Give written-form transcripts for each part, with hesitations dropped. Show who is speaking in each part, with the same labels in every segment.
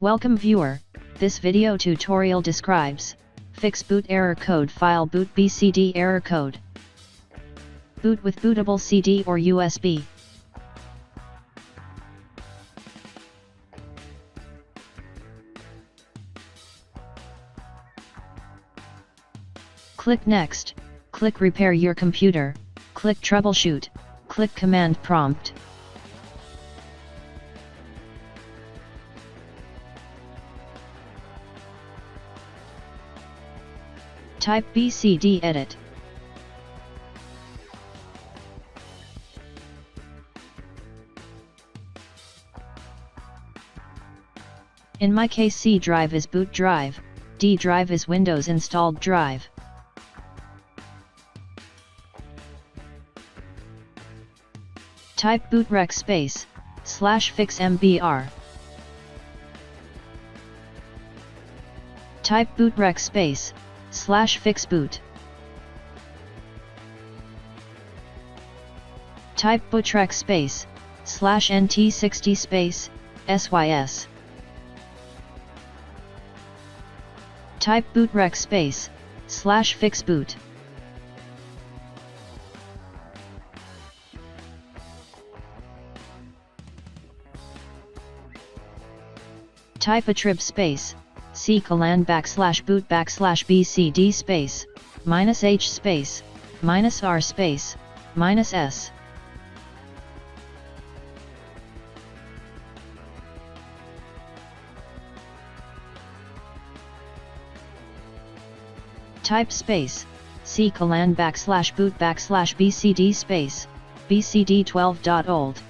Speaker 1: Welcome viewer, this video tutorial describes FixBoot error code file BootBCD error code. Boot with bootable CD or USB. Click Next, click Repair your computer, click Troubleshoot, click Command Prompt. Type BCD edit. In my case, C drive is boot drive, D drive is Windows installed drive. Type bootrec space /FixMBR. Type bootrec space /FixBoot. Type bootrec space /NT60 space SYS. Type bootrec space /FixBoot. Type attrib space /boot /BCD space -H space -R space -S. Type space /boot /BCD space BCD12.old.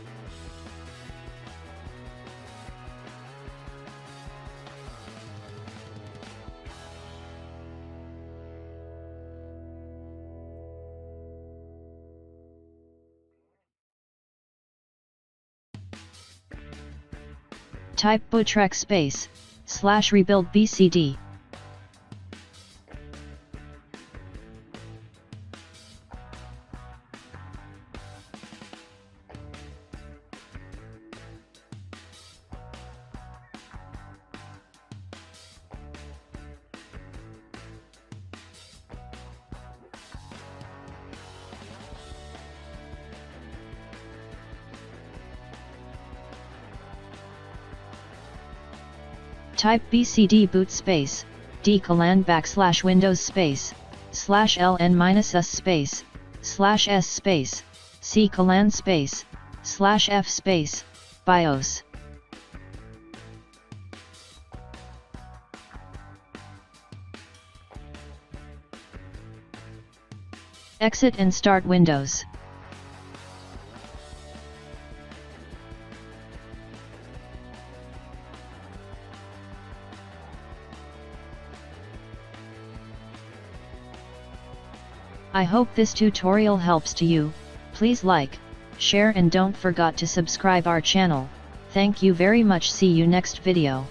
Speaker 1: Type bootrec space /RebuildBCD. Type BCD boot space /Windows space /LN-S space /S space /C space /F space BIOS. Exit and start Windows. I hope this tutorial helps to you. Please like, share and don't forget to subscribe our channel. Thank you very much. See you next video.